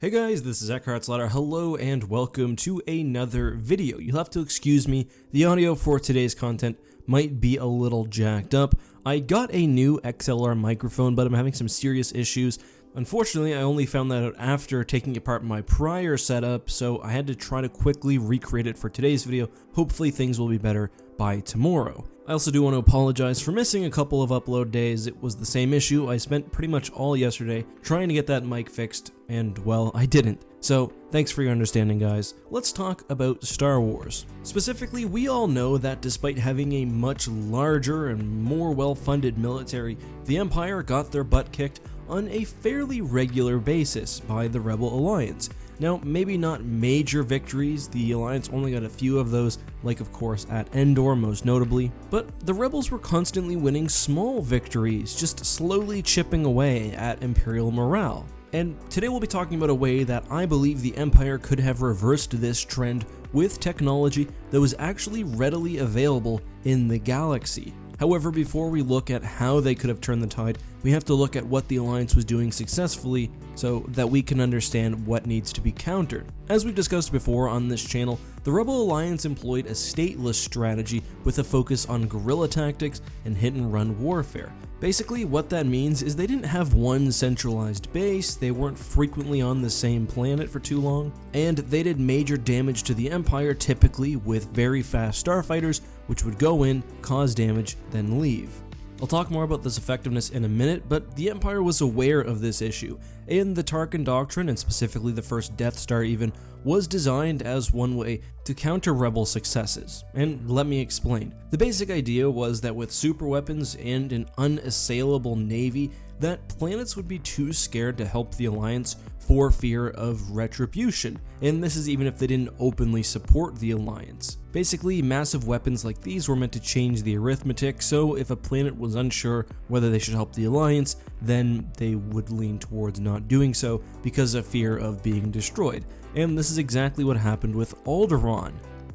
Hey guys, this is Eckhart's Hello and welcome to another video. You'll have to excuse me, the audio for today's content might be a little jacked up. I got a new XLR microphone, but I'm having some serious issues. Unfortunately, I only found that out after taking apart my prior setup, so I had to try to quickly recreate it for today's video. Hopefully things will be better by tomorrow. I also do want to apologize for missing a couple of upload days. It was the same issue. I spent pretty much all yesterday trying to get that mic fixed, and well, I didn't. So, thanks for your understanding, guys. Let's talk about Star Wars. Specifically, we all know that despite having a much larger and more well-funded military, the Empire got their butt kicked on a fairly regular basis by the Rebel Alliance. Now, maybe not major victories, the Alliance only got a few of those, like of course at Endor most notably, but the Rebels were constantly winning small victories, just slowly chipping away at Imperial morale. And today we'll be talking about a way that I believe the Empire could have reversed this trend with technology that was actually readily available in the galaxy. However, before we look at how they could have turned the tide, we have to look at what the Alliance was doing successfully so that we can understand what needs to be countered. As we've discussed before on this channel, the Rebel Alliance employed a stateless strategy with a focus on guerrilla tactics and hit-and-run warfare. Basically, what that means is they didn't have one centralized base, they weren't frequently on the same planet for too long, and they did major damage to the Empire typically with very fast starfighters, which would go in, cause damage, then leave. I'll talk more about this effectiveness in a minute, but the Empire was aware of this issue, and the Tarkin Doctrine, and specifically the first Death Star even, was designed as one way to counter Rebel successes. And let me explain. The basic idea was that with super weapons and an unassailable navy, that planets would be too scared to help the Alliance for fear of retribution, and this is even if they didn't openly support the Alliance. Basically, massive weapons like these were meant to change the arithmetic, so if a planet was unsure whether they should help the Alliance, then they would lean towards not doing so because of fear of being destroyed. And this is exactly what happened with Alderaan.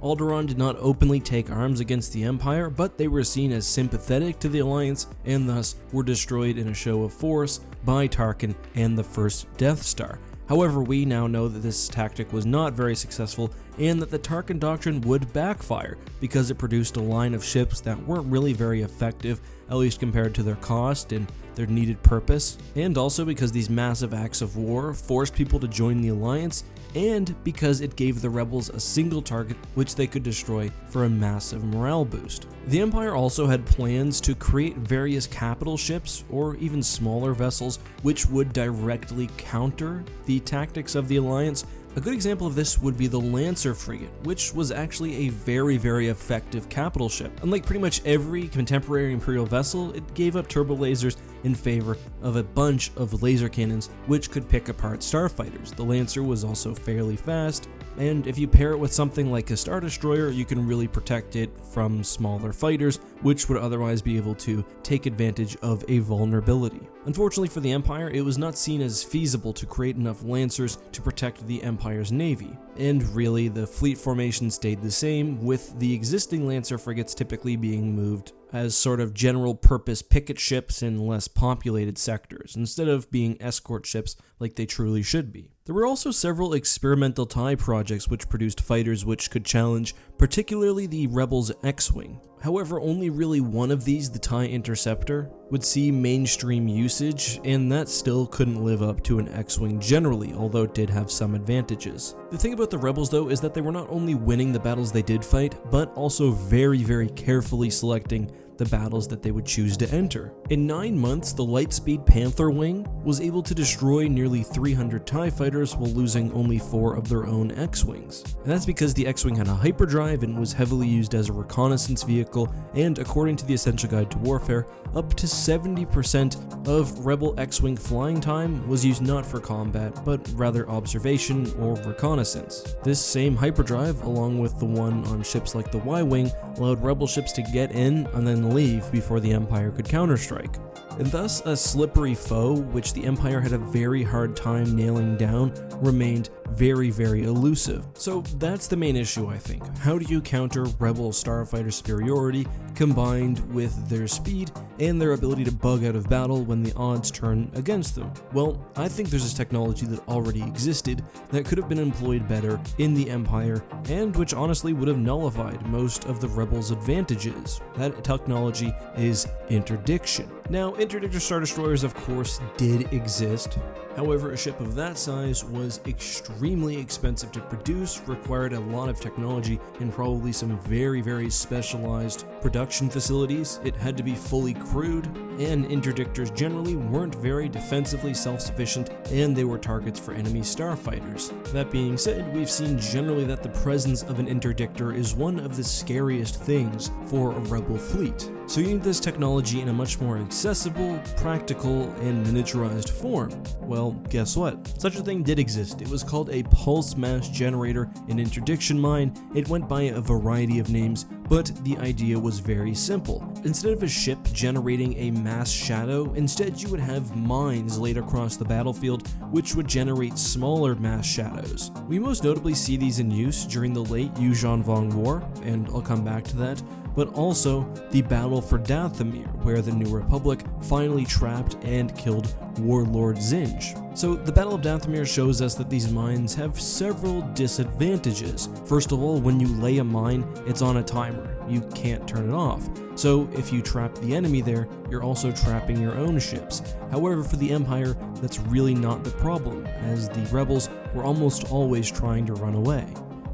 Alderaan did not openly take arms against the Empire, but they were seen as sympathetic to the Alliance and thus were destroyed in a show of force by Tarkin and the first Death Star. However, we now know that this tactic was not very successful and that the Tarkin Doctrine would backfire because it produced a line of ships that weren't really very effective, at least compared to their cost and their needed purpose, and also because these massive acts of war forced people to join the Alliance, and because it gave the Rebels a single target which they could destroy for a massive morale boost. The Empire also had plans to create various capital ships or even smaller vessels which would directly counter the tactics of the Alliance. A good example of this would be the Lancer frigate, which was actually a very effective capital ship. Unlike pretty much every contemporary Imperial vessel, it gave up turbo lasers in favor of a bunch of laser cannons which could pick apart starfighters. The Lancer was also fairly fast, and if you pair it with something like a Star Destroyer, you can really protect it from smaller fighters, which would otherwise be able to take advantage of a vulnerability. Unfortunately for the Empire, it was not seen as feasible to create enough Lancers to protect the Empire's navy, and really the fleet formation stayed the same, with the existing Lancer frigates typically being moved as sort of general purpose picket ships in less populated sectors, instead of being escort ships like they truly should be. There were also several experimental TIE projects which produced fighters which could challenge particularly the Rebels' X-Wing. However, only really one of these, the TIE Interceptor, would see mainstream usage, and that still couldn't live up to an X-Wing generally, although it did have some advantages. The thing about the Rebels though is that they were not only winning the battles they did fight, but also very carefully selecting the battles that they would choose to enter. In 9 months, the Lightspeed Panther Wing was able to destroy nearly 300 TIE fighters while losing only 4 of their own X-Wings. And that's because the X-Wing had a hyperdrive and was heavily used as a reconnaissance vehicle, and according to the Essential Guide to Warfare, up to 70% of Rebel X-Wing flying time was used not for combat, but rather observation or reconnaissance. This same hyperdrive, along with the one on ships like the Y-Wing, allowed Rebel ships to get in and then leave before the Empire could counterstrike. And thus, a slippery foe, which the Empire had a very hard time nailing down, remained very elusive. So that's the main issue, I think. How do you counter Rebel starfighter superiority combined with their speed and their ability to bug out of battle when the odds turn against them? Well, I think there's this technology that already existed that could have been employed better in the Empire, and which honestly would have nullified most of the Rebels' advantages. That technology is interdiction. Now, interdictor Star Destroyers of course did exist. However, a ship of that size was extremely expensive to produce, required a lot of technology, and probably some very specialized production facilities. It had to be fully crewed, and interdictors generally weren't very defensively self-sufficient, and they were targets for enemy starfighters. That being said, we've seen generally that the presence of an interdictor is one of the scariest things for a Rebel fleet. So you need this technology in a much more accessible, practical, and miniaturized form. Well, guess what? Such a thing did exist. It was called a pulse mass generator, an interdiction mine. It went by a variety of names, but the idea was very simple. Instead of a ship generating a mass shadow, instead you would have mines laid across the battlefield, which would generate smaller mass shadows. We most notably see these in use during the late Yuuzhan Vong War, and I'll come back to that, but also the Battle for Dathomir, where the New Republic finally trapped and killed Warlord Zinj. So the Battle of Dathomir shows us that these mines have several disadvantages. First of all, when you lay a mine, it's on a timer. You can't turn it off. So if you trap the enemy there, you're also trapping your own ships. However, for the Empire, that's really not the problem, as the Rebels were almost always trying to run away.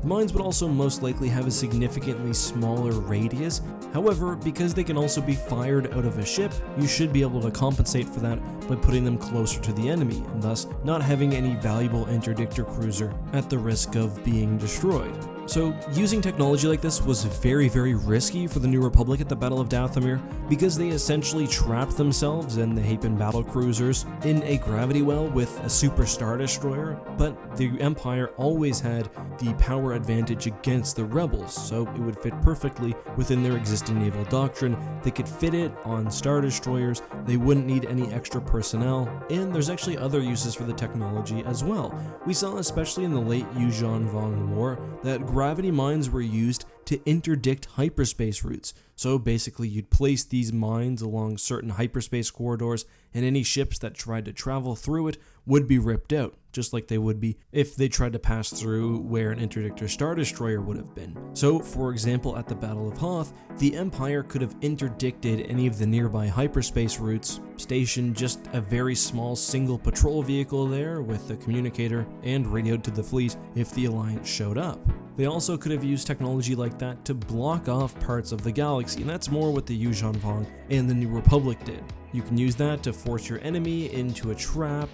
The mines would also most likely have a significantly smaller radius. However, because they can also be fired out of a ship, you should be able to compensate for that by putting them closer to the enemy, and thus not having any valuable interdictor cruiser at the risk of being destroyed. So using technology like this was very risky for the New Republic at the Battle of Dathomir, because they essentially trapped themselves and the Hapen battle cruisers in a gravity well with a super Star Destroyer, but the Empire always had the power advantage against the Rebels, so it would fit perfectly within their existing naval doctrine. They could fit it on Star Destroyers, they wouldn't need any extra personnel, and there's actually other uses for the technology as well. We saw, especially in the late Yuuzhan Vong War, that gravity mines were used to interdict hyperspace routes. So basically you'd place these mines along certain hyperspace corridors, and any ships that tried to travel through it would be ripped out, just like they would be if they tried to pass through where an interdictor Star Destroyer would have been. So for example, at the Battle of Hoth, the Empire could have interdicted any of the nearby hyperspace routes, stationed just a very small single patrol vehicle there with a communicator, and radioed to the fleet if the Alliance showed up. They also could have used technology like that to block off parts of the galaxy, and that's more what the Yuuzhan Vong and the New Republic did. You can use that to force your enemy into a trap,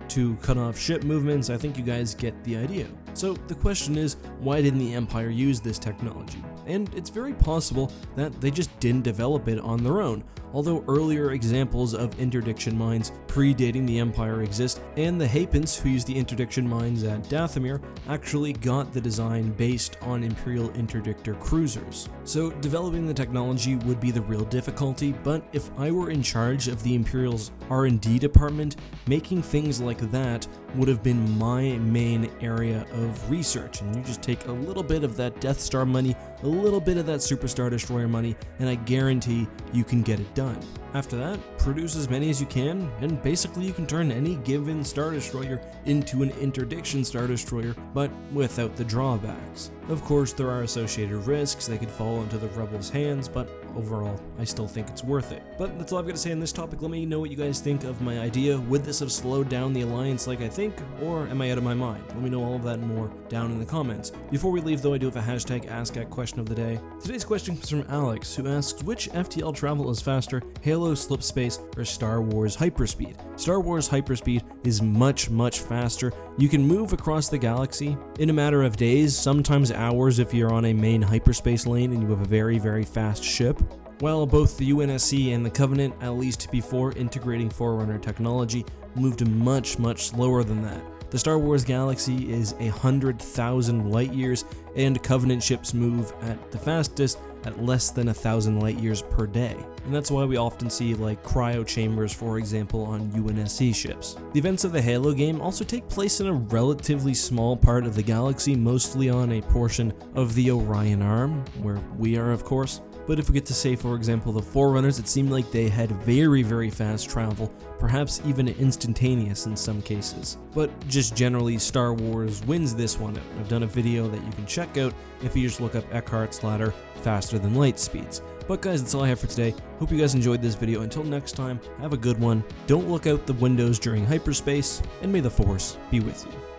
to cut off ship movements. I think you guys get the idea. So the question is, why didn't the Empire use this technology? And it's very possible that they just didn't develop it on their own, although earlier examples of interdiction mines predating the Empire exist, and the Hapens, who used the interdiction mines at Dathomir, actually got the design based on Imperial interdictor cruisers. So developing the technology would be the real difficulty, but if I were in charge of the Imperial's R&D department, making things like that would have been my main area of research. And you just take a little bit of that Death Star money, a little bit of that Super Star Destroyer money, and I guarantee you can get it done. After that, produce as many as you can, and basically you can turn any given Star Destroyer into an interdiction Star Destroyer, but without the drawbacks. Of course, there are associated risks. They could fall into the Rebels' hands, but overall, I still think it's worth it. But that's all I've got to say on this topic. Let me know what you guys think of my idea. Would this have slowed down the Alliance like I think, or am I out of my mind? Let me know all of that and more down in the comments. Before we leave though, I do have a hashtag #AskAtQuestion of the day. Today's question comes from Alex, who asks, which FTL travel is faster, Halo Slipspace or Star Wars Hyperspeed? Star Wars Hyperspeed is much faster. You can move across the galaxy in a matter of days, sometimes hours if you're on a main hyperspace lane and you have a very fast ship. While both the UNSC and the Covenant, at least before integrating Forerunner technology, moved much slower than that. The Star Wars galaxy is 100,000 light years, and Covenant ships move at the fastest at less than 1,000 light years per day. And that's why we often see like cryo chambers, for example, on UNSC ships. The events of the Halo game also take place in a relatively small part of the galaxy, mostly on a portion of the Orion Arm, where we are of course. But if we get to say, for example, the Forerunners, it seemed like they had very fast travel, perhaps even instantaneous in some cases. But just generally, Star Wars wins this one out. I've done a video that you can check out if you just look up Eckhart's ladder, faster than light speeds. But guys, that's all I have for today. Hope you guys enjoyed this video. Until next time, have a good one, don't look out the windows during hyperspace, and may the Force be with you.